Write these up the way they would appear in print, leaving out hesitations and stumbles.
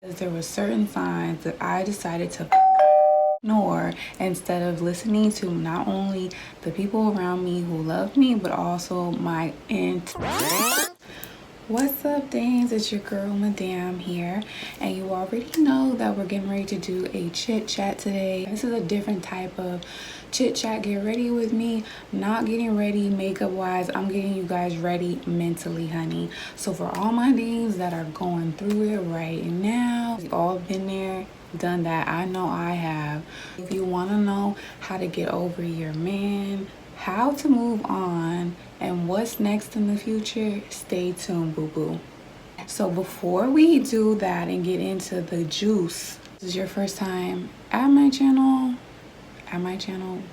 There were certain signs that I decided to ignore instead of listening to not only the people around me who love me, but also my What's up, dames? It's your girl, Madame here, and you already know that we're getting ready to do a chit chat today. This is a different type of chit chat. Get ready with me. Not getting ready makeup wise, I'm getting you guys ready mentally, honey. So for all my dames that are going through it right now, we've all been there, done that. I know I have. If you want to know how to get over your man, how to move on, and what's next in the future, stay tuned, boo-boo. So before we do that and get into the juice, this is your first time at my channel,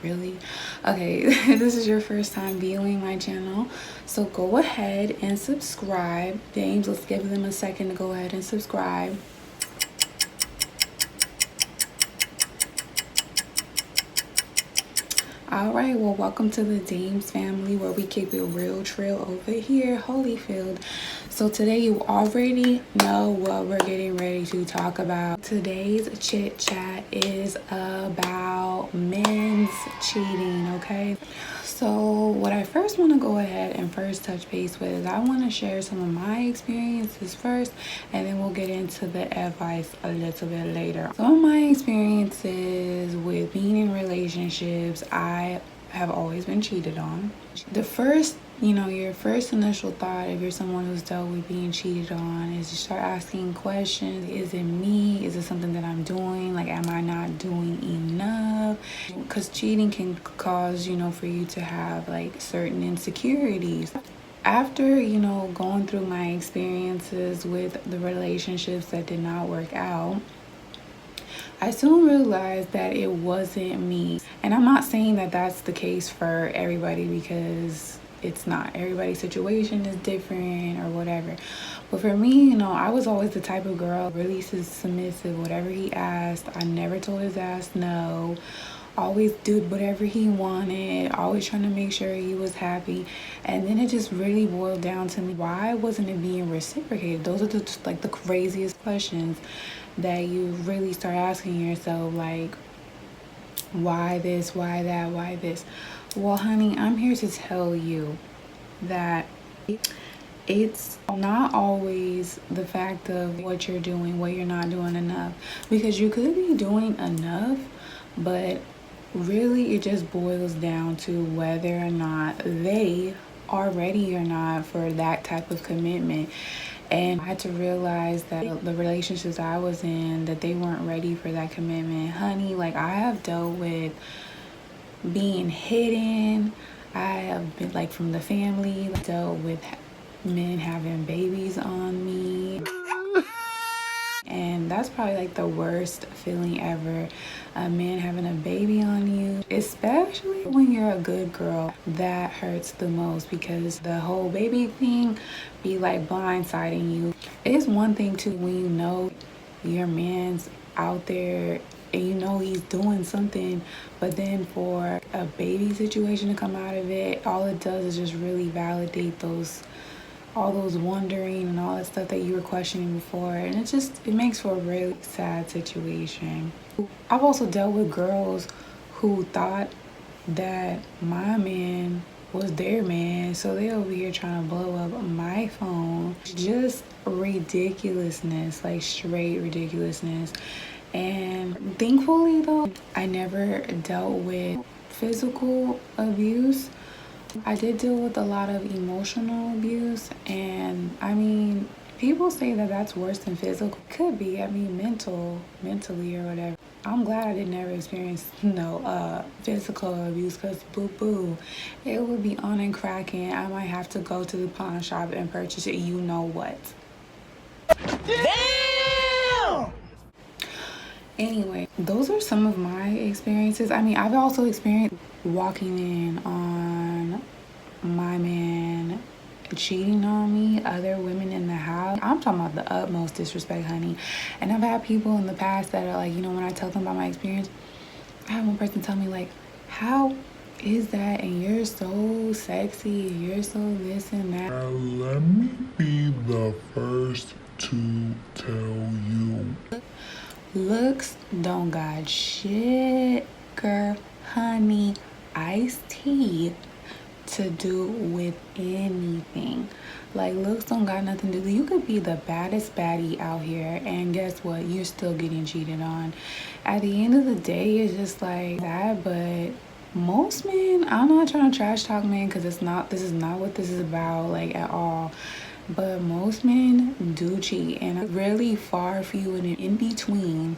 really? Okay, this is your first time viewing my channel, so go ahead and subscribe. Dames, let's give them a second to go ahead and subscribe. Alright, well, welcome to the Dames family, where we keep it real trill over here, Holyfield. So today you already know what we're getting ready to talk about. Today's chit chat is about men's cheating, okay? So what I first want to go ahead and first touch base with is I want to share some of my experiences first, and then we'll get into the advice a little bit later. Some of my experiences with being in relationships, I have always been cheated on. The first, your first initial thought, if you're someone who's dealt with being cheated on, is you start asking questions. Is it me? Is it something that I'm doing? Like, am I not doing enough? Because cheating can cause, for you to have like certain insecurities. After, going through my experiences with the relationships that did not work out, I soon realized that it wasn't me. And I'm not saying that that's the case for everybody, because it's not. Everybody's situation is different or whatever. But for me, I was always the type of girl, really submissive. Whatever he asked, I never told his ass no. Always did whatever he wanted, always trying to make sure he was happy. And then it just really boiled down to me, why wasn't it being reciprocated? Those are the craziest questions that you really start asking yourself, like, why this, why that, why this? Well, honey, I'm here to tell you that it's not always the fact of what you're doing, what you're not doing enough, because you could be doing enough, but really it just boils down to whether or not they are ready or not for that type of commitment. And I had to realize that the relationships I was in, that they weren't ready for that commitment. Honey, like, I have dealt with being hidden. I have been, like, from the family, dealt with men having babies on me. And that's probably like the worst feeling ever, a man having a baby on you, especially when you're a good girl. That hurts the most, because the whole baby thing be like blindsiding you. It's one thing too when you know your man's out there and he's doing something, but then for a baby situation to come out of it, all it does is just really validate all those wondering and all that stuff that you were questioning before, and it makes for a really sad situation. I've also dealt with girls who thought that my man was their man, so they over here trying to blow up my phone. Just ridiculousness, like straight ridiculousness. And thankfully though, I never dealt with physical abuse. I did deal with a lot of emotional abuse, and I mean, people say that that's worse than physical. Could be, mentally or whatever. I'm glad I didn't ever experience, physical abuse, because boo-boo, it would be on and cracking. I might have to go to the pawn shop and purchase it, you know what. Damn! Anyway, those are some of my experiences. I mean, I've also experienced walking in on my man cheating on me, other women in the house. I'm talking about the utmost disrespect, honey. And I've had people in the past that are like, when I tell them about my experience, I had one person tell me, like, how is that? And you're so sexy, and you're so this and that. Let me be the first to tell you. Looks don't got shit, girl, honey, iced tea to do with anything. Like, looks don't got nothing to do. You could be the baddest baddie out here, and guess what? You're still getting cheated on. At the end of the day, it's just like that. But most men, I'm not trying to trash talk men, because it's not. This is not what this is about, like, at all. But most men do cheat, and really far few and in between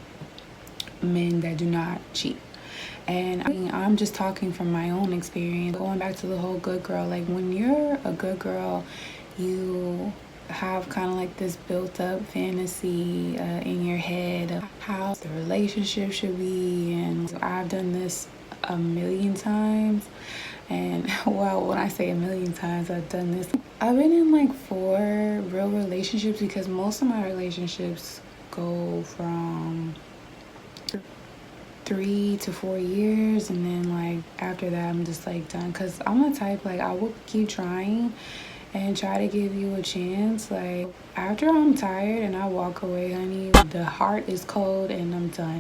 men that do not cheat. And I mean, I'm just talking from my own experience. Going back to the whole good girl, like when you're a good girl, you have kind of like this built up fantasy in your head of how the relationship should be. And I've done this a million times. And well, when I say a million times, I've done this. I've been in like 4 real relationships, because most of my relationships go from 3 to 4 years, and then like after that I'm just like done, because I'm the type, like, I will keep trying and try to give you a chance. Like, after I'm tired and I walk away, honey, the heart is cold and I'm done.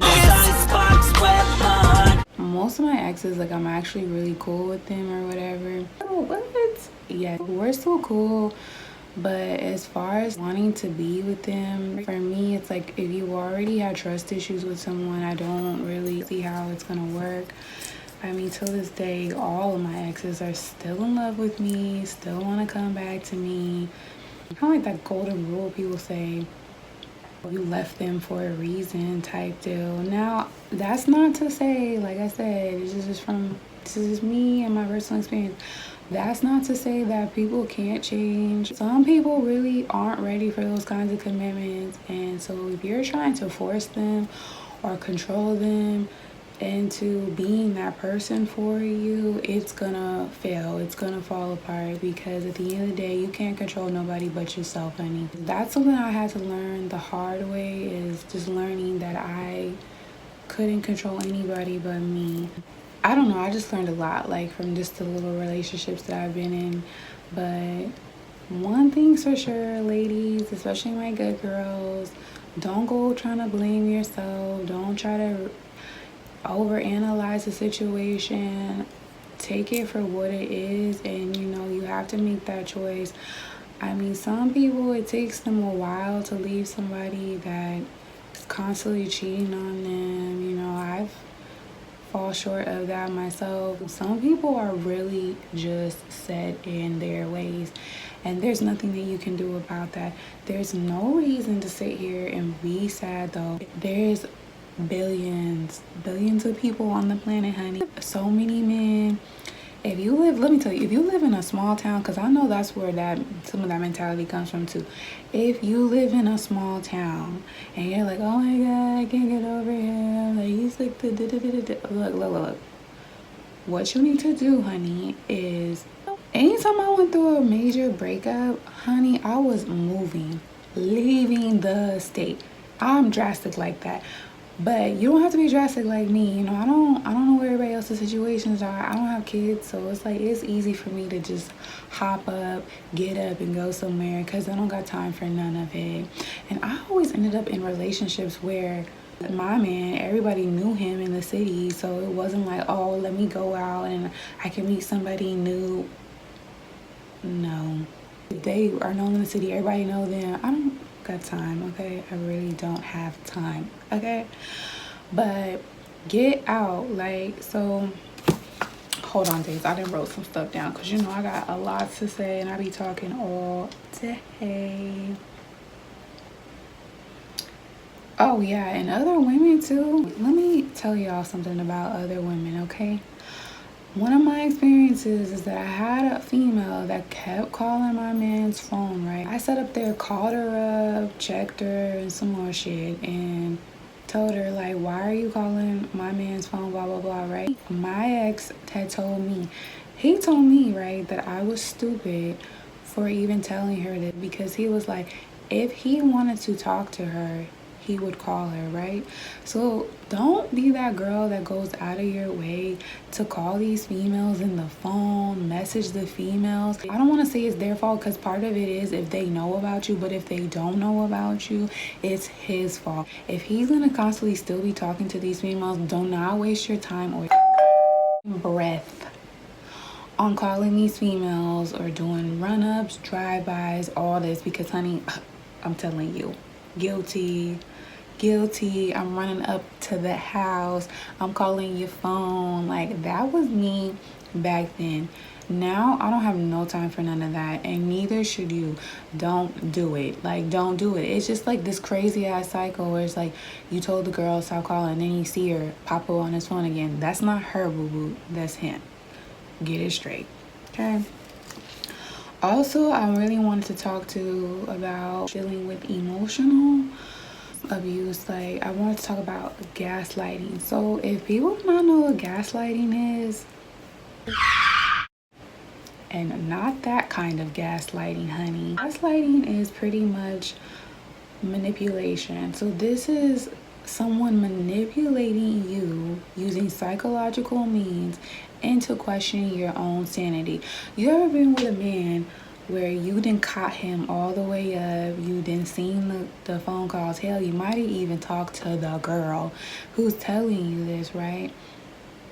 Most of my exes, like, I'm actually really cool with them or whatever. Oh, what? Yeah, we're still cool. But as far as wanting to be with them, for me, it's like, if you already had trust issues with someone, I don't really see how it's gonna work. I mean, till this day, all of my exes are still in love with me, still want to come back to me. Kind of like that golden rule people say, you left them for a reason type deal. Now, that's not to say, like I said, this is me and my personal experience. That's not to say that people can't change. Some people really aren't ready for those kinds of commitments. And so if you're trying to force them or control them into being that person for you, it's gonna fail. It's gonna fall apart, because at the end of the day, you can't control nobody but yourself, honey. That's something I had to learn the hard way, is just learning that I couldn't control anybody but me. I don't know, I just learned a lot, like, from just the little relationships that I've been in. But one thing's for sure, ladies, especially my good girls, don't go trying to blame yourself. Don't try to overanalyze the situation. Take it for what it is, and you have to make that choice. I mean, some people, it takes them a while to leave somebody that is constantly cheating on them. I've fall short of that myself. Some people are really just set in their ways, and there's nothing that you can do about that. There's no reason to sit here and be sad, though. There's billions of people on the planet, honey. So many men. If you live, let me tell you, if you live in a small town, because I know that's where some of that mentality comes from too. If you live in a small town and you're like, oh my God, I can't get over him, like, he's like look. What you need to do, honey, is anytime I went through a major breakup, honey, I was leaving the state. I'm drastic like that. But you don't have to be drastic like me. I don't know where everybody else's situations are. I don't have kids, so it's like, it's easy for me to just hop up, get up, and go somewhere, because I don't got time for none of it. And I always ended up in relationships where my man, everybody knew him in the city, so it wasn't like, oh, let me go out and I can meet somebody new. No. If they are known in the city, everybody know them. I don't got time, okay? I really don't have time, okay? But get out, like, so hold on, days, I done wrote some stuff down, because I got a lot to say and I be talking all day. Oh yeah, and other women too. Let me tell y'all something about other women, okay? One of my experiences is that I had a female that kept calling my man's phone, right? I sat up there, called her up, checked her, and some more shit, and told her, like, why are you calling my man's phone, blah, blah, blah, right? My ex had told me, right, that I was stupid for even telling her that, because he was like, if he wanted to talk to her, he would call her, right? So don't be that girl that goes out of your way to call these females in the phone, message the females. I don't want to say it's their fault, because part of it is if they know about you, but if they don't know about you, it's his fault. If he's gonna constantly still be talking to these females, do not waste your time or breath on calling these females or doing run-ups, drive-bys, all this, because honey, I'm telling you, guilty. I'm running up to the house, I'm calling your phone. Like, that was me back then. Now I don't have no time for none of that, and neither should you. Don't do it. Like, don't do it. It's just like this crazy ass cycle where it's like you told the girl stop calling, and then you see her pop up on his phone again. That's not her, boo boo, that's him. Get it straight, okay? Also, I really wanted to talk to about dealing with emotional abuse. Like, I wanted to talk about gaslighting. So if people do not know what gaslighting is, and not that kind of gaslighting, honey. Gaslighting is pretty much manipulation. So this is someone manipulating you using psychological means into questioning your own sanity. You ever been with a man where you didn't caught him all the way up, you didn't seen the phone calls, hell, you might have even talked to the girl who's telling you this, right?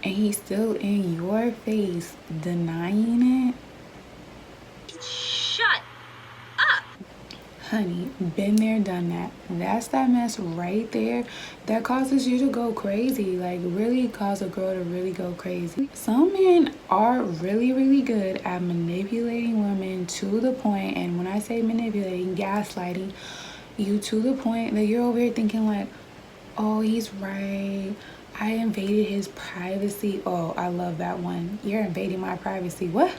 And he's still in your face denying it? Shut up. Honey, been there, done that. That's that mess right there that causes you to go crazy. Like, really cause a girl to really go crazy. Some men are really, really good at manipulating women to the point, and when I say manipulating, gaslighting you to the point that you're over here thinking like, oh, he's right, I invaded his privacy. Oh, I love that one. You're invading my privacy. What?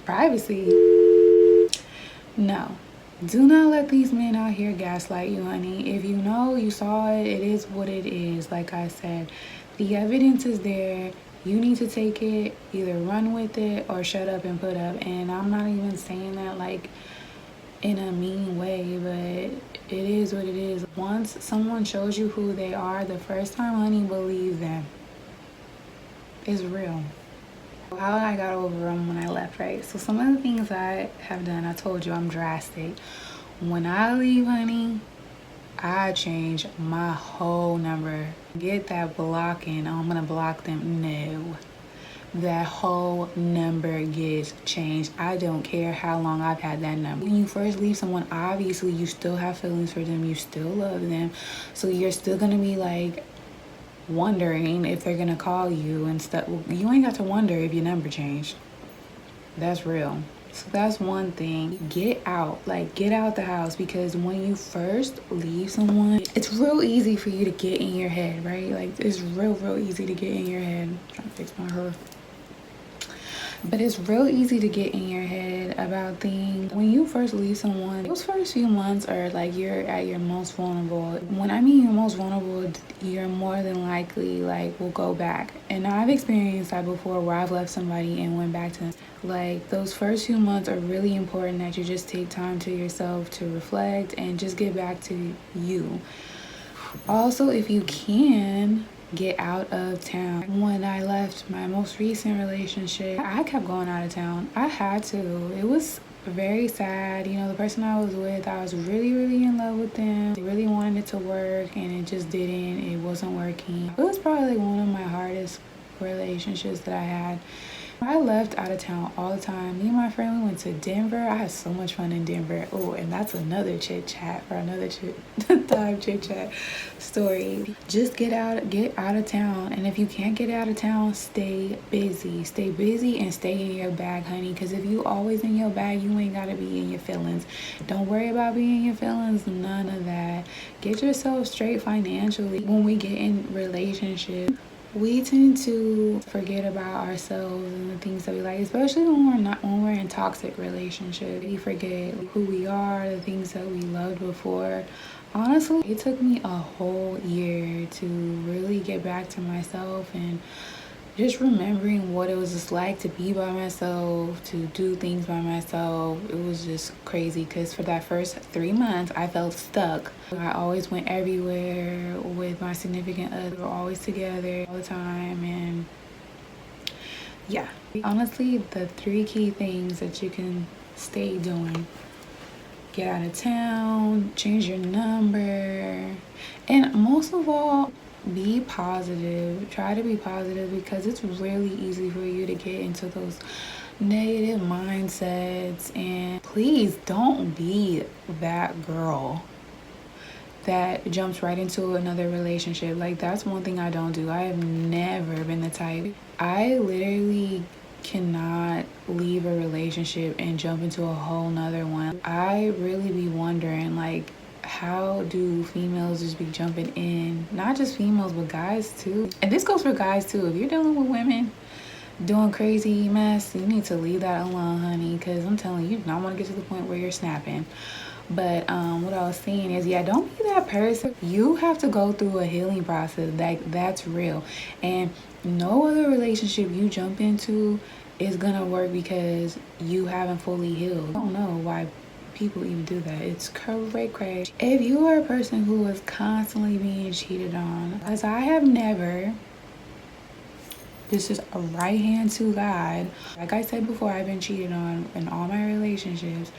Privacy? No. Do not let these men out here gaslight you, honey. If you know, you saw it, it is what it is. Like I said, the evidence is there. You need to take it, either run with it or shut up and put up. And I'm not even saying that like in a mean way, but it is what it is. Once someone shows you who they are, the first time, honey, believe them. It's real. How I got over them when I left, right? So some of the things I have done, I told you I'm drastic. When I leave, honey, I change my whole number. Get that blocking. I'm gonna block them. No. That whole number gets changed. I don't care how long I've had that number. When you first leave someone, obviously you still have feelings for them. You still love them. So you're still gonna be like wondering if they're gonna call you and stuff. You ain't got to wonder if your number changed. That's real. So that's one thing. Get out. Like, get out the house, because when you first leave someone, it's real easy for you to get in your head, right? Like, it's real easy to get in your head. I'm trying to fix my hair. But it's real easy to get in your head about things. When you first leave someone, those first few months are like you're at your most vulnerable. When I mean you're most vulnerable, you're more than likely like will go back. And I've experienced that before, where I've left somebody and went back to them. Like, those first few months are really important that you just take time to yourself to reflect and just get back to you. Also, if you can, get out of town. When I left my most recent relationship, I kept going out of town. I had to. It was very sad. You know, the person I was with, I was really in love with them. They really wanted it to work, and it just didn't. It wasn't working. It was probably one of my hardest relationships that I had. I left out of town all the time. Me and my friend, we went to Denver. I had so much fun in Denver. Oh, and that's another chit chat for another time chit chat story. Just get out of town. And if you can't get out of town, stay busy. Stay busy and stay in your bag, honey. Because if you always in your bag, you ain't gotta be in your feelings. Don't worry about being in your feelings. None of that. Get yourself straight financially. When we get in relationships, we tend to forget about ourselves and the things that we like, especially when we're in toxic relationships. We forget who we are, the things that we loved before. Honestly, it took me a whole year to really get back to myself and just remembering what it was just like to be by myself, to do things by myself. It was just crazy because for that first 3 months, I felt stuck. I always went everywhere with my significant other. We were always together all the time. And yeah, honestly, the 3 key things that you can stay doing: get out of town, change your number, and most of all, be positive. Try to be positive because it's really easy for you to get into those negative mindsets. And please don't be that girl that jumps right into another relationship. Like, that's one thing I don't do. I have never been the type. I literally cannot leave a relationship and jump into a whole nother one. I really be wondering, like, how do females just be jumping in? Not just females, but guys too. And this goes for guys too. If you're dealing with women doing crazy mess, you need to leave that alone, honey, because I'm telling you, you do not want to get to the point where you're snapping. But what I was saying is, yeah, don't be that person. You have to go through a healing process. That's real. And no other relationship you jump into is gonna work because you haven't fully healed. I don't know why people even do that. It's crazy. If you are a person who is constantly being cheated on, as I have never, this is a right hand to God. Like I said before, I've been cheated on in all my relationships.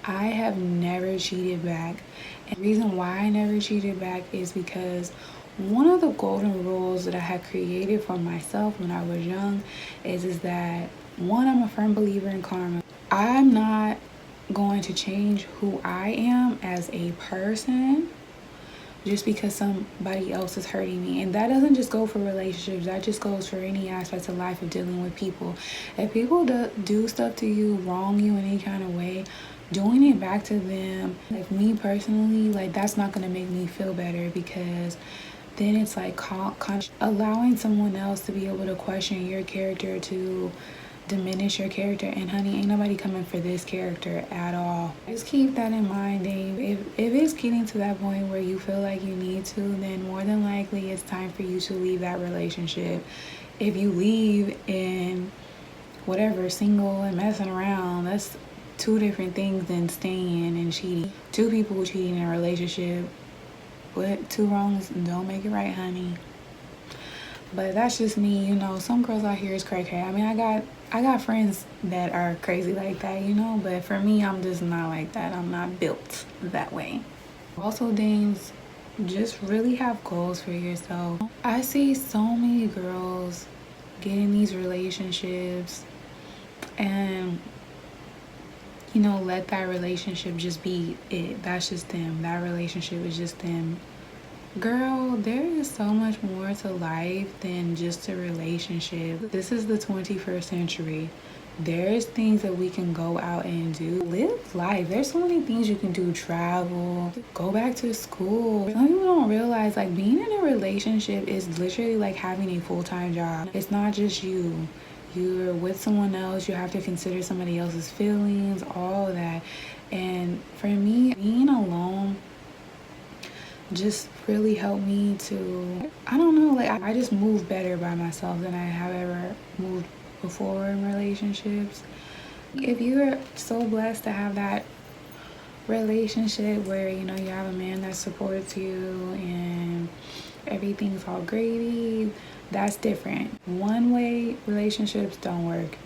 I have never cheated back. And the reason why I never cheated back is because one of the golden rules that I had created for myself when I was young is that, one, I'm a firm believer in karma. I'm not going to change who I am as a person just because somebody else is hurting me. And that doesn't just go for relationships. That just goes for any aspect of life of dealing with people. If people do stuff to you, wrong you in any kind of way, doing it back to them, like me personally, like, that's not going to make me feel better, because then it's like allowing someone else to be able to question your character, to diminish your character. And honey, ain't nobody coming for this character at all. Just keep that in mind, Dave. If it's getting to that point where you feel like you need to, then more than likely it's time for you to leave that relationship. If you leave and whatever, single and messing around, that's 2 different things than staying and cheating. 2 people cheating in a relationship, but 2 wrongs don't make it right, honey. But that's just me, you know. Some girls out here is cray-cray. I mean, I got friends that are crazy like that, you know, but for me, I'm just not like that. I'm not built that way. Also, dames, just really have goals for yourself. I see so many girls get in these relationships and, you know, let that relationship just be it. That's just them. That relationship is just them. Girl, there is so much more to life than just a relationship. This is the 21st century. There's things that we can go out and do. Live life. There's so many things you can do. Travel, go back to school. Some people don't realize, like, being in a relationship is literally like having a full-time job. It's not just you. You're with someone else. You have to consider somebody else's feelings, all of that. And for me, being alone just really helped me to, I don't know, like, I just move better by myself than I have ever moved before in relationships. If you're so blessed to have that relationship where, you know, you have a man that supports you and everything's all gravy, that's different. One-way relationships don't work.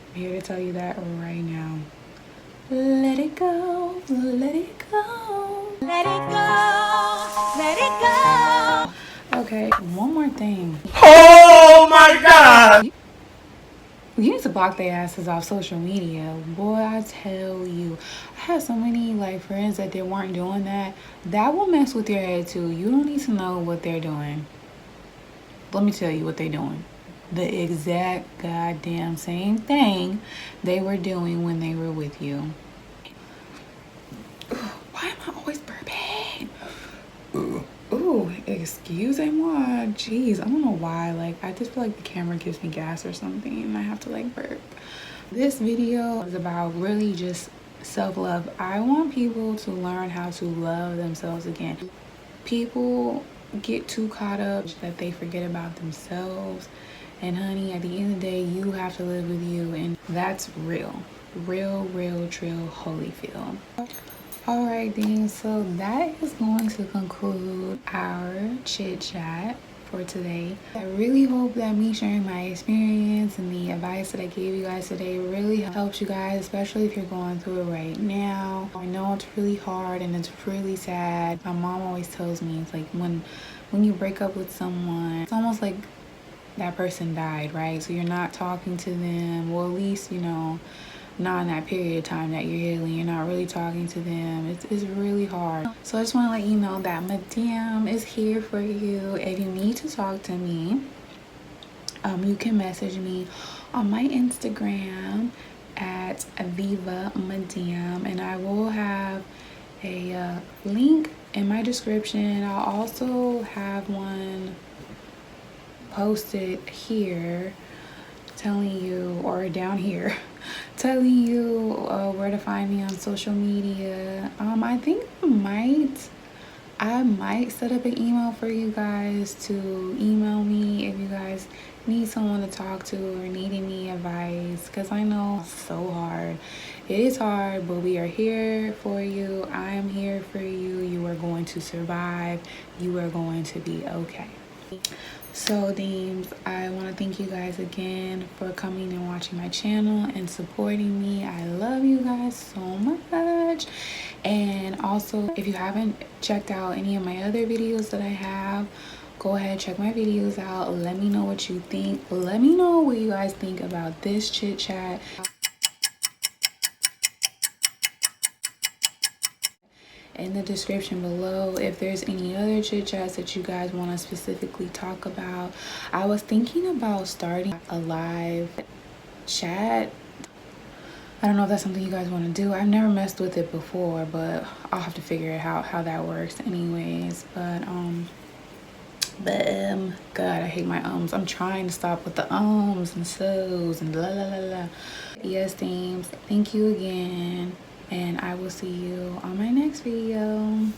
I'm here to tell you that right now. Let it go, let it go, let it go, let it go. Okay, one more thing. Oh my God! You need to block their asses off social media. Boy, I tell you. I had so many, like, friends that they weren't doing that. That will mess with your head too. You don't need to know what they're doing. Let me tell you what they're doing. The exact goddamn same thing they were doing when they were with you. Why am I always burping? Ooh, excusez-moi. Jeez, I don't know why. Like, I just feel like the camera gives me gas or something and I have to, like, burp. This video is about really just self-love. I want people to learn how to love themselves again. People get too caught up that they forget about themselves And honey, at the end of the day, you have to live with you, and that's real, true Holyfield. All right, then, so that is going to conclude our chit chat for today. I really hope that me sharing my experience and the advice that I gave you guys today really helps you guys, especially if you're going through it right now. I know it's really hard and it's really sad. My mom always tells me, it's like when you break up with someone, it's almost like that person died, right? So you're not talking to them, well, at least, you know, not in that period of time that you're healing. You're not really talking to them. It's really hard. So I just want to let you know that Madame is here for you. If you need to talk to me, you can message me on my Instagram at Viva Madame, and I will have a link in my description. I'll also have one posted here telling you, or down here telling you where to find me on social media. I think I might set up an email for you guys to email me if you guys need someone to talk to or need any advice, because I know it's so hard. It is hard, but we are here for you. I am here for you. You are going to survive. You are going to be okay. So Deems, I want to thank you guys again for coming and watching my channel and supporting me. I love you guys so much. And also, if you haven't checked out any of my other videos that I have, go ahead, check my videos out. Let me know what you think. Let me know what you guys think about this chit chat. In the description below if there's any other chit chats that you guys want to specifically talk about. I was thinking about starting a live chat. I don't know if that's something you guys want to do. I've never messed with it before, but I'll have to figure it out how that works anyways. But God, I hate my ums. I'm trying to stop with the ums and so's and la la la la. Yes, Deems, thank you again, and I will see you on my next video.